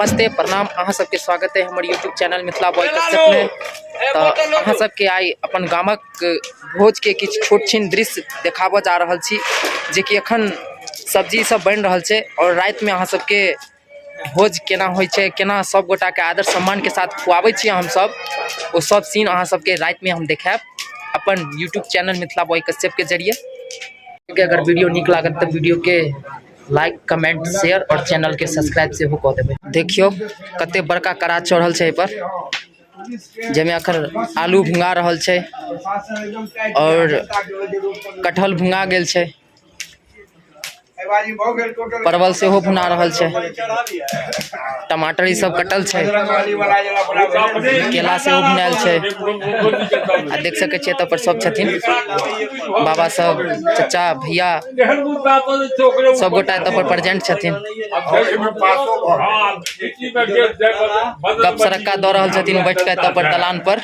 नमस्ते प्रणाम अहाँ सबके स्वागत है हमारे YouTube channel Mithila boy Kashyap में। तो अहाँ सबके आई अपन गामक भोज के किछ छोट छीन दृश्य देखाबऽ जा रहल छी जे कि अखन सब्जी सब बन रहल छै और रात में अहाँ सबके भोज केना होइ छै, केना सब गोटा के आदर सम्मान के साथ खुआबै छी हम सब, वो सब सीन अहाँ सबके रात में हम देखाब अपन YouTube channel Mithila boy Kashyap के जरिए। अगर वीडियो नीक लागत तो वीडियो के लाइक कमेंट शेयर और चैनल के सब्सक्राइब से कऽ देबै। देखियो कते बड़का कड़ा चढ़ल छै पर, जैमे अखन आलू भुंगा रहल छै और कटहल भुंगा गेल छै, परवल से हो भुना रहल छै, टमाटर ई सब कटल छै, केला से हो भुनायल छै। आ देख सकै छियै तऽ पर सब छथिन बाबा सब, चाचा भैया सब गोटा एतऽ पर प्रेजेंट छथिन। गप सरक्का दऽ रहल छथिन बैठ के एतऽ पर दलान पर।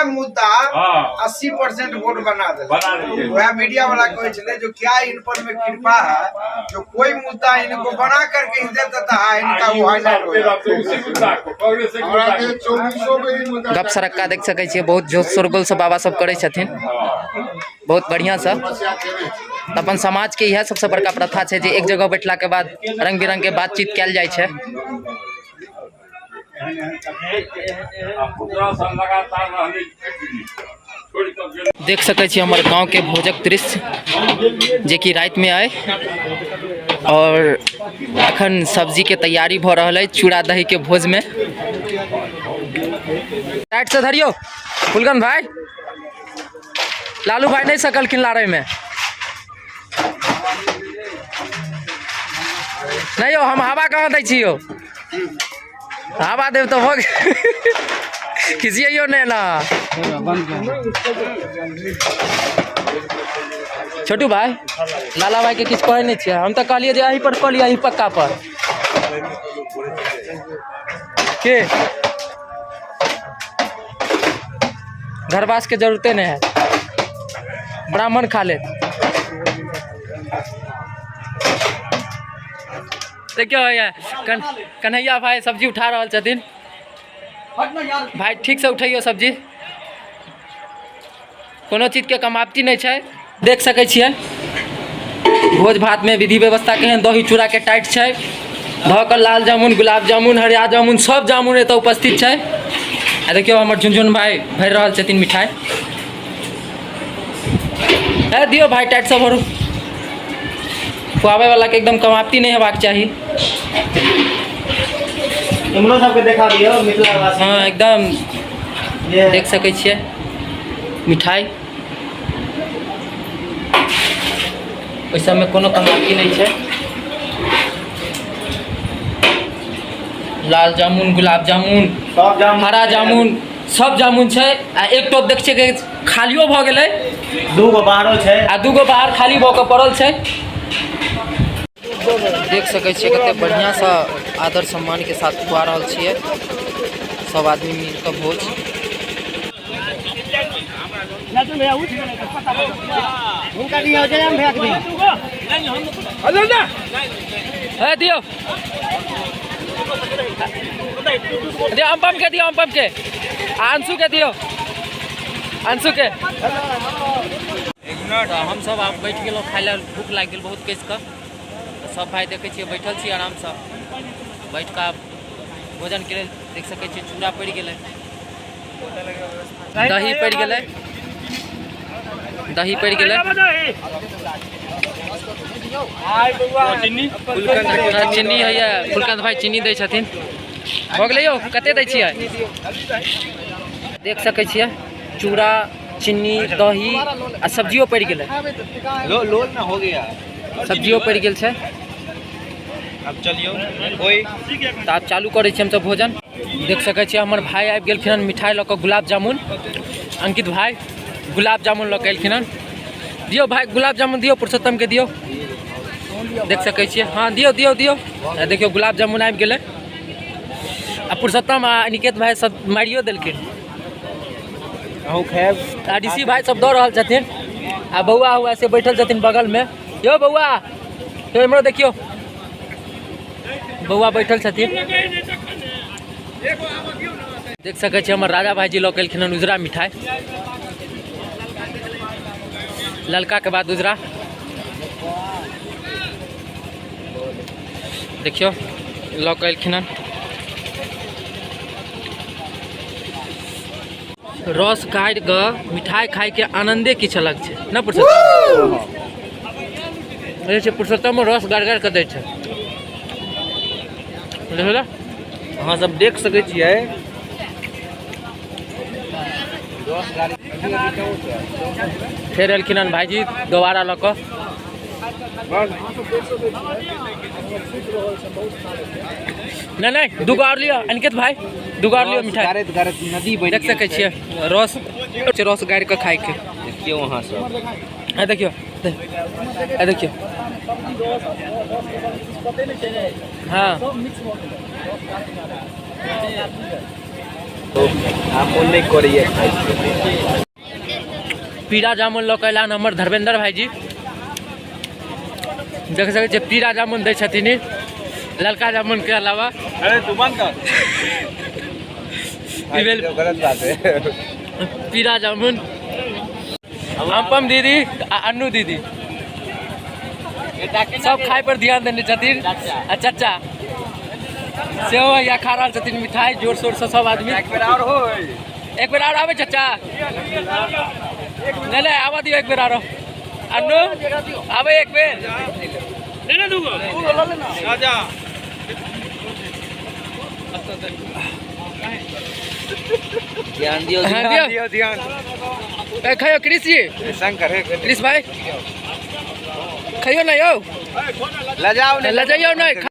मुद्दा 80% वोट बना दे। वह मीडिया वाला कहे छले जो क्या इन पर में कृपा है, जो कोई मुद्दा इनको बना करके ही दे देता है, इनका वो हाईलाइट हो जाता है। गप सरक्का देख सकै छियै, बहुत जोश शोरगुल से बाबा सब करे छथिन, बहुत बढ़िया से। अपन समाज के यह सबसे बड़का प्रथा छै जे एक जगह बैठला के बाद रंग बिरंग के बातचीत कैल जाय छै। देख सकै छी हमर गांव के भोजक दृश्य जे कि रात में आए और अखन सब्जी के तैयारी भ रहल है चूड़ा दही के भोज में। साइड से धरियो फुलगन भाई, लालू भाई नहीं सकलखिन लारे में, नहीं हो हम हवा कहाँ दै छी यो, हवा देव तो भोग खिसियो नहीं ना। छोटू भाई लाला भाई के किछ कहे नहीं छियै, हम तो कहलिए जे यहीं पर कह लिया, यहीं पक्का पर के घरवास के जरूरते नहीं है, ब्राह्मण खा ले। देखियो कन्हैया भाई सब्जी उठा रहल छथिन, भाई ठीक से उठैयो सब्जी, कोनो चीज के कमाप्ती नहीं छै। देख सकै छियै भोज भात में विधि व्यवस्था केहन, दही चूड़ा के टाइट छै, धऽ लाल जामुन गुलाब जामुन हरिया जामुन सब जामुन एतऽ उपस्थित छै। आ देखियो हमर झुनझुन भाई भरि रहल छथिन मिठाई, दियो भाई टाइट से भरू, खुआबे वाला के एकदम कमाप्ती नहीं हेबाक चाही। हमरो सबके देखा दियो मिथिला वासी। हाँ एकदम देख सकै छियै मिठाई, ओइ सब में कोनो कमाप्ती नहीं छै। लाल जामुन गुलाब जामुन सब जामुन हरा जामुन सब जामुन छै। आ एक टोप देख छियै खालियो भऽ गेलै, दूगो बाहरो छै आ दूगो बाहर खाली भऽ कऽ पड़ल छै। देख सकै छियै कते बढ़िया सा आदर सम्मान के साथ खुआ रहल छियै सब आदमी मिल कऽ भोज। दियो दियो अम्पम के दियो, अम्पम के अंशु के दियो, अंशु के। हम सब आप बैठ गेलो खाय ले, भूख लाग गेल बहुत कस के, सब भाई देखे छियै बैठल छी आराम से बैठ का भोजन के लेल। देख सकै छियै चूड़ा पड़ गेलै, दही पड़ गेलै, दही पड़ गेलै, चीनी है फुलकांत भाई चीनी दै छथिन। हो गेलै यौ कते दै छियै, देख सकै छियै चूड़ा चीनी दही आ सब्जियो पड़ गेलै, लोल ना हो गया, सब्जियो पड़ गेल छै। अब चलियो कोई तो आप चालू करे छी हम सब भोजन। देख सकै छियै हमर भाई आबि गेलखिन मिठाई लऽ कऽ, गुलाब जामुन, अंकित भाई गुलाब जामुन लऽ कऽ एलखिन। दियो भाई गुलाब जामुन दियो, पुरुषोत्तम के दियो, देख सकै छियै हाँ दियो दियो दियो। देखियो गुलाब जामुन आबि गेलै, आ पुरुषोत्तम आ अनिकेत भाई सब मारियो देलखिन, डीसी भाई सब दऽ रहल छथिन। आ बउआ हुआ से बैठल छथिन बगल में, यो बउआ तो इमरो देखियो बउआ बैठल छथिन देख सकै छी हमर राजा भाईजी लऽ केलखिन हन उजरा मिठाई ललका के बाद उजरा देखियो लऽ केलखिन हन रस काटि कऽ मिठाई खाय के आनंदे किछु अलग छै न पुरुषोत्तम पुरुषोत्तम रस गारि के दै छै अहाँ सब देख सकै छियै फेर एलखिन हन भाईजी दोबारा लऽ कऽ नहीं दूगो और लियो अनिकेत भाई दूगो और लियो मिठाई नदी देख सकै छियै रस रस गारि कऽ खाय के देखियो वहाँ सब देखियो देखियो हाँ आप नहीं करिए पीरा जामुन लऽ कऽ एलान हमर धर्मेंद्र भाईजी देख सकै छियै पीरा जामुन दै छथिन ललका जामुन के अलावा अरे तू बंद कर गलत बात है पीरा जामुन अनुपम दीदी आ अन्नू दीदी सब खाय पर ध्यान देने छथिन आ चाचा सेहो या खा रहल छथिन मिठाई जोर शोर से सब आदमी एक बेर और आवे चाचा नहीं आवा दियो एक बेर और अन्नू आवे एक बेर लेना दूगो राजा ध्यान दियो ध्यान खायो कृषि शंकर है कृष भाई खाइयो ना यो लजाओ लजाइयो नहीं